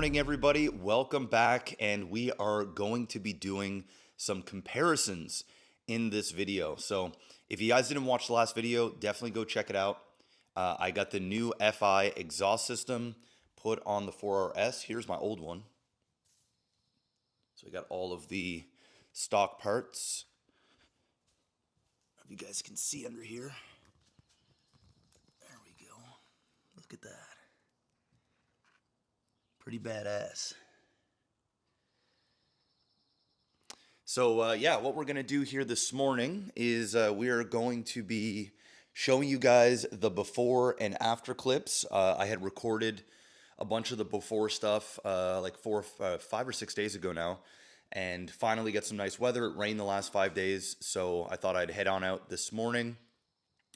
morning, everybody. Welcome back, and we are going to be doing some comparisons in this video. So if you guys didn't watch the last video, definitely go check it out. I got the new FI exhaust system put on the 4RS. Here's my old one. So we got all of the stock parts. If you guys can see under here. There we go. Look at that. Pretty badass. So yeah, what we're gonna do here this morning is we are going to be showing you guys the before and after clips. I had recorded a bunch of the before stuff like 5 or 6 days ago now, and finally got some nice weather. It rained the last 5 days, so I thought I'd head on out this morning,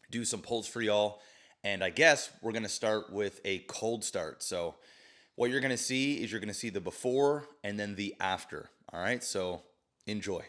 do some pulls for y'all, and I guess we're gonna start with a cold start. So what you're gonna see is you're gonna see the before and then the after. All right, so enjoy.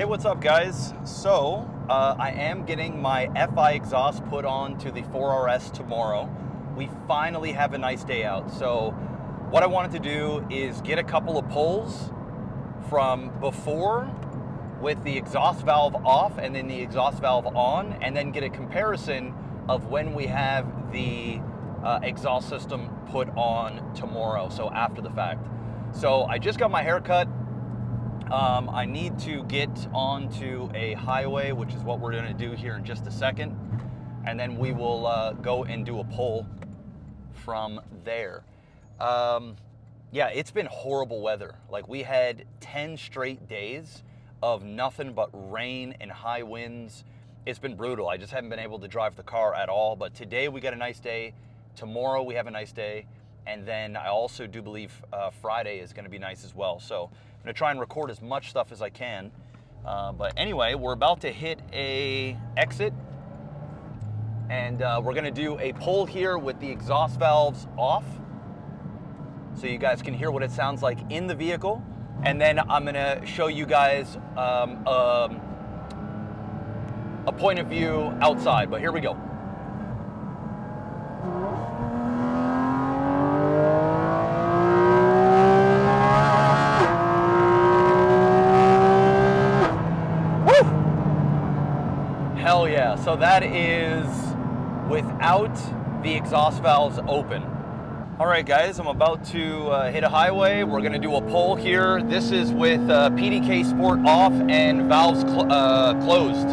What's up, guys? So I am getting my FI exhaust put on to the 4RS tomorrow. We finally have a nice day out. So what I wanted to do is get a couple of pulls from before with the exhaust valve off and then the exhaust valve on, and then get a comparison of when we have the exhaust system put on tomorrow, so after the fact. So I just got my hair cut. I need to get onto a highway, which is what we're going to do here in just a second, and then we will go and do a pull from there. Yeah, it's been horrible weather. Like, we had 10 straight days of nothing but rain and high winds. It's been brutal. I just haven't been able to drive the car at all, but today we got a nice day. Tomorrow we have a nice day, and then I also do believe Friday is going to be nice as well. So I'm gonna try and record as much stuff as I can. But anyway, we're about to hit a exit, and we're gonna do a pull here with the exhaust valves off, so you guys can hear what it sounds like in the vehicle. And then I'm gonna show you guys a point of view outside, but here we go. Hell yeah, so that is without the exhaust valves open. All right, guys, I'm about to hit a highway. We're gonna do a pull here. This is with PDK Sport off and valves closed.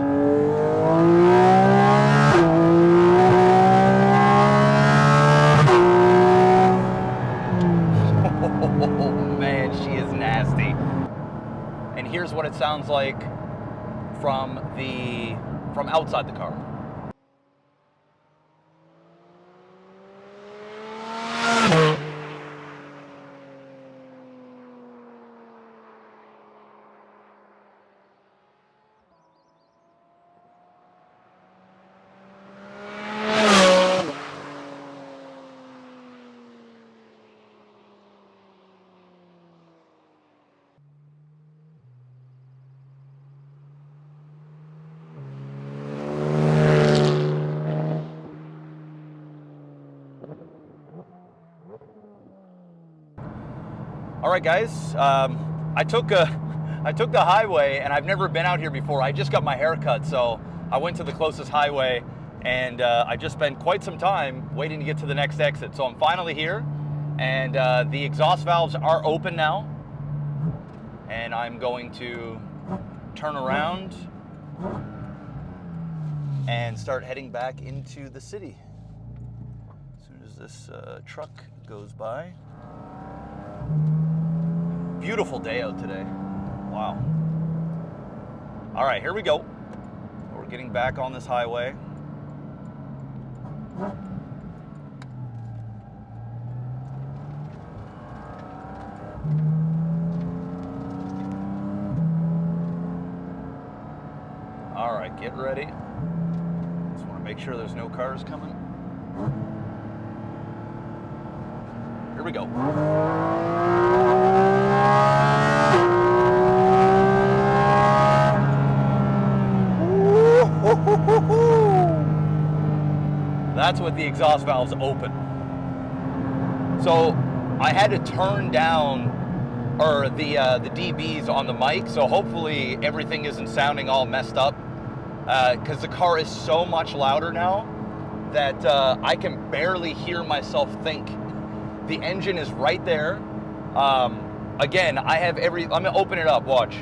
Oh man, she is nasty. And here's what it sounds like from outside the car. All right, guys, I took the highway, and I've never been out here before. I just got my hair cut, so I went to the closest highway, and I just spent quite some time waiting to get to the next exit. So I'm finally here, And the exhaust valves are open now. And I'm going to turn around and start heading back into the city. As soon as this truck goes by. Beautiful day out today. Wow. All right, here we go. We're getting back on this highway. All right, get ready. Just want to make sure there's no cars coming. Here we go. That's with the exhaust valves open. So I had to turn down the dBs on the mic, so hopefully everything isn't sounding all messed up, because the car is so much louder now that I can barely hear myself think. The engine is right there. Again, I'm gonna open it up, watch.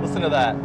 Listen to that.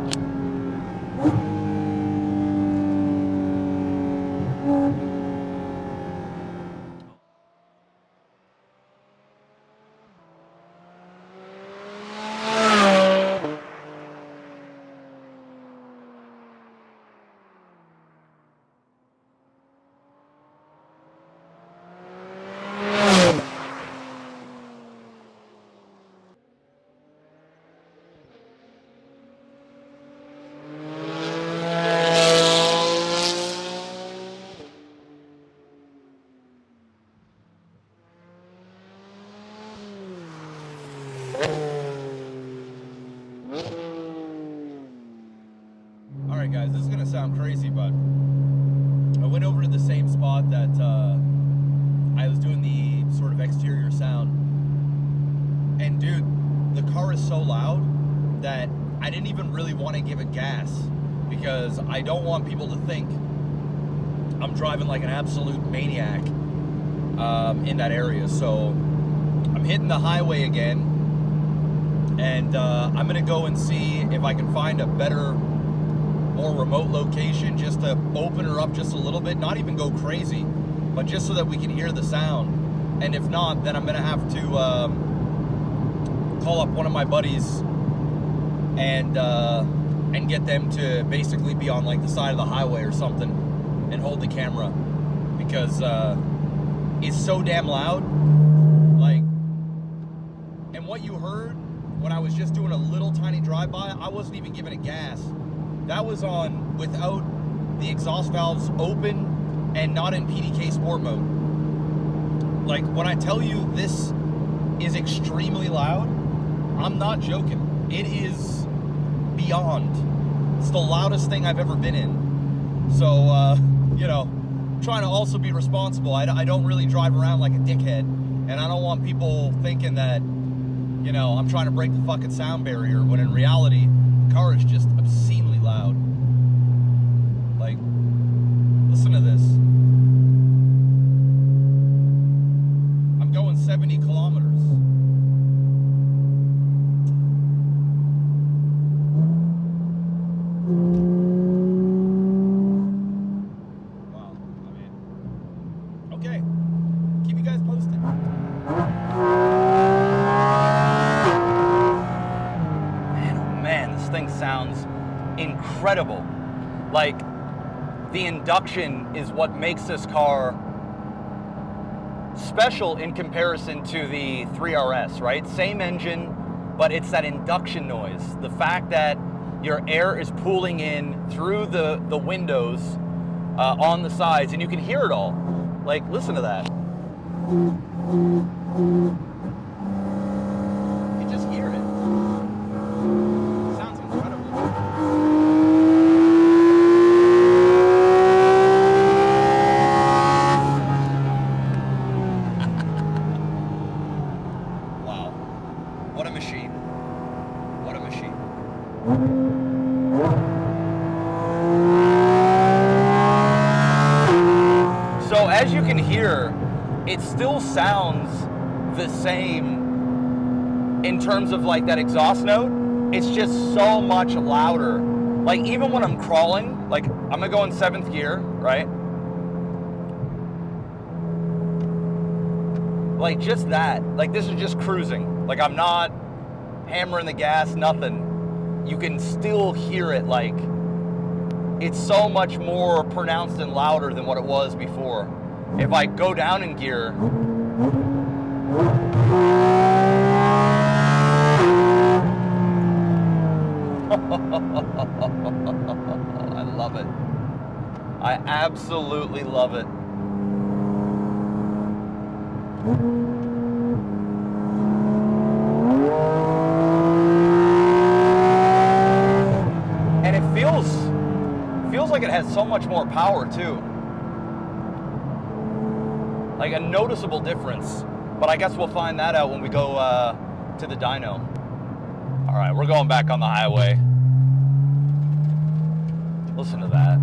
Alright guys, this is going to sound crazy, but I went over to the same spot that I was doing the sort of exterior sound. And dude, the car is so loud that I didn't even really want to give it gas, because I don't want people to think I'm driving like an absolute maniac in that area. So I'm hitting the highway again, and I'm going to go and see if I can find a better, more remote location just to open her up just a little bit, not even go crazy, but just so that we can hear the sound. And if not, then I'm gonna have to call up one of my buddies and get them to basically be on like the side of the highway or something and hold the camera, because it's so damn loud. Like, and what you heard when I was just doing a little tiny drive-by, I wasn't even giving it gas. That was on without the exhaust valves open and not in PDK sport mode. Like, when I tell you this is extremely loud, I'm not joking. It is beyond. It's the loudest thing I've ever been in. So, you know, trying to also be responsible. I don't really drive around like a dickhead, and I don't want people thinking that, you know, I'm trying to break the fucking sound barrier, when in reality, the car is just obscenely loud. Like, listen to this. I'm going 70 kilometers. Wow, I mean, okay. Keep you guys posted. Man, this thing sounds incredible. Like, the induction is what makes this car special in comparison to the 3RS, right? Same engine, but it's that induction noise. The fact that your air is pooling in through the windows on the sides, and you can hear it all. Like, listen to that. You just hear it. It sounds incredible. Wow. What a machine. What a machine. So as you can hear, it still sounds the same in terms of like that exhaust note. It's just so much louder. Like even when I'm crawling, like I'm gonna go in 7th gear, right? Like just that, like this is just cruising. Like I'm not hammering the gas, nothing. You can still hear it, like it's so much more pronounced and louder than what it was before. If I go down in gear, I love it. I absolutely love it. And it feels like it has so much more power too. Like a noticeable difference. But I guess we'll find that out when we go to the dyno. All right, we're going back on the highway. Listen to that.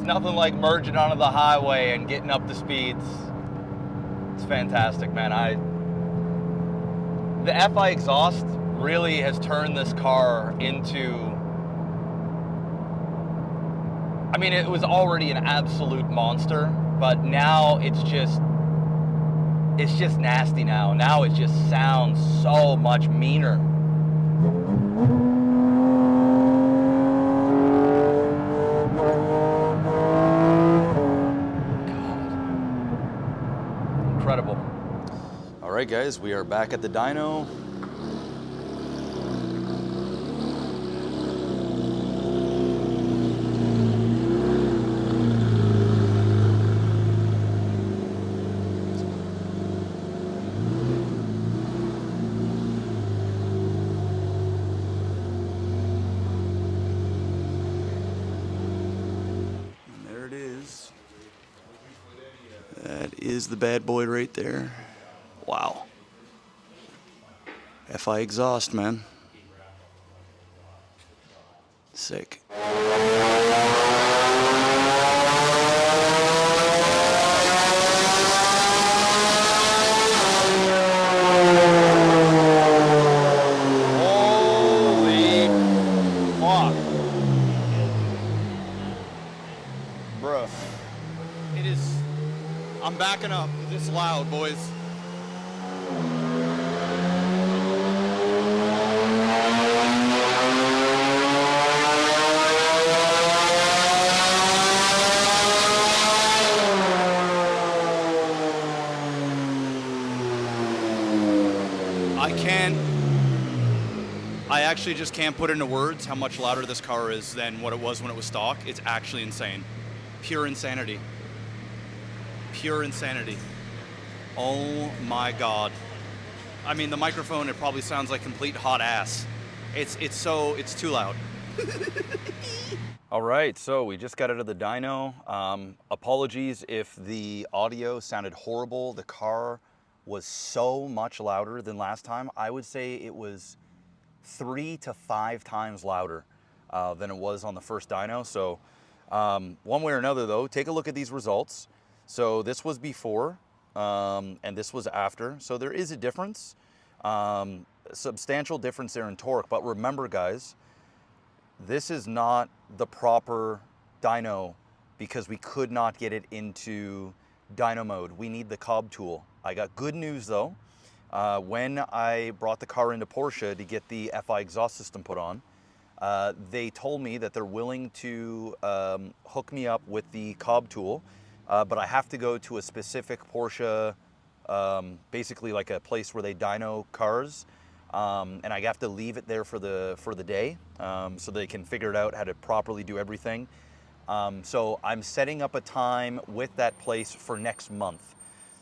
Nothing like merging onto the highway and getting up the speeds. It's fantastic, man. The FI exhaust really has turned this car into, I mean, it was already an absolute monster, but now it's just nasty now. Now it just sounds so much meaner. Incredible. All right, guys, we are back at the dyno. And there it is. That is the bad boy right there. Wow. FI exhaust, man. Sick. Holy fuck. Bruh. It is, I'm backing up. It's loud, boys. I actually just can't put into words how much louder this car is than what it was when it was stock. It's actually insane. Pure insanity. Pure insanity. Oh my God. I mean, the microphone, it probably sounds like complete hot ass. It's too loud. All right, so we just got out of the dyno. Apologies if the audio sounded horrible. The car was so much louder than last time. I would say it was 3 to 5 times louder than it was on the first dyno. So one way or another though, take a look at these results. So this was before and this was after. So there is a difference, substantial difference there in torque. But remember guys, this is not the proper dyno because we could not get it into dyno mode. We need the cob tool. I got good news though. When I brought the car into Porsche to get the FI exhaust system put on, they told me that they're willing to hook me up with the cob tool, but I have to go to a specific Porsche, basically like a place where they dyno cars, and I have to leave it there for the day, so they can figure it out how to properly do everything. So I'm setting up a time with that place for next month.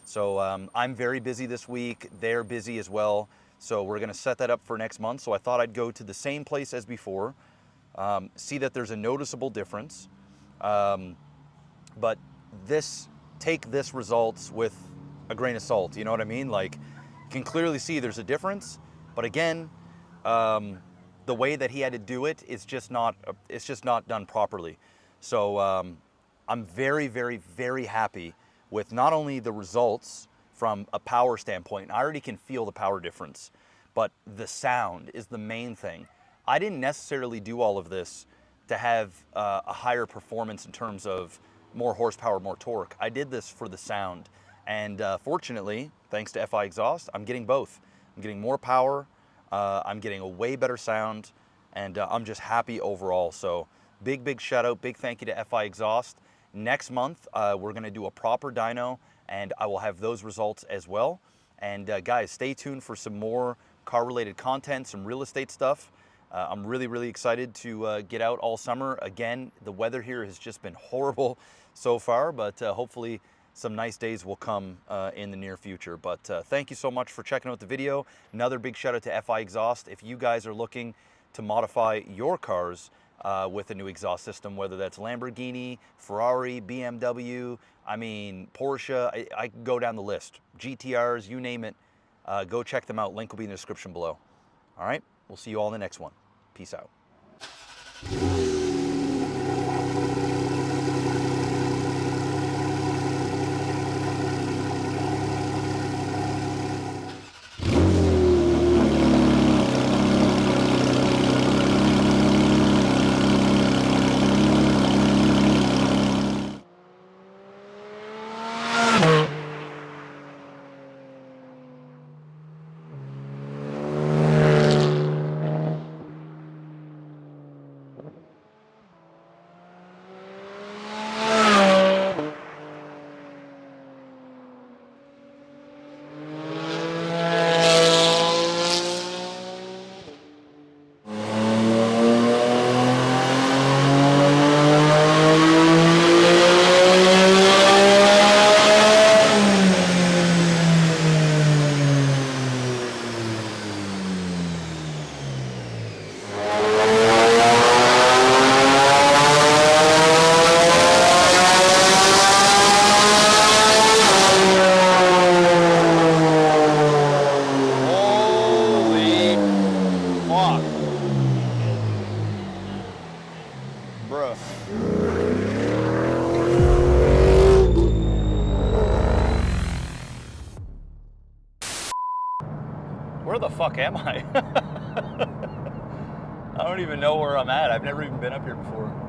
So I'm very busy this week. They're busy as well. So we're gonna set that up for next month. So I thought I'd go to the same place as before, see that there's a noticeable difference. But take this results with a grain of salt, you know what I mean? Like, you can clearly see there's a difference, but again, the way that he had to do it is just not, it's just not done properly. So I'm very, very, very happy with not only the results from a power standpoint. I already can feel the power difference, but the sound is the main thing. I didn't necessarily do all of this to have a higher performance in terms of more horsepower, more torque. I did this for the sound. And fortunately, thanks to FI Exhaust, I'm getting both. I'm getting more power, I'm getting a way better sound, and I'm just happy overall. So big, big shout out, big thank you to FI Exhaust. Next month, we're gonna do a proper dyno, and I will have those results as well. And guys, stay tuned for some more car-related content, some real estate stuff. I'm really, really excited to get out all summer. Again, the weather here has just been horrible so far, but hopefully some nice days will come in the near future. But thank you so much for checking out the video. Another big shout out to FI Exhaust. If you guys are looking to modify your cars with a new exhaust system, whether that's Lamborghini, Ferrari, BMW, I mean, Porsche, I can go down the list. GTRs, you name it, go check them out. Link will be in the description below. All right, we'll see you all in the next one. Peace out. Bruh. Where the fuck am I? I don't even know where I'm at. I've never even been up here before.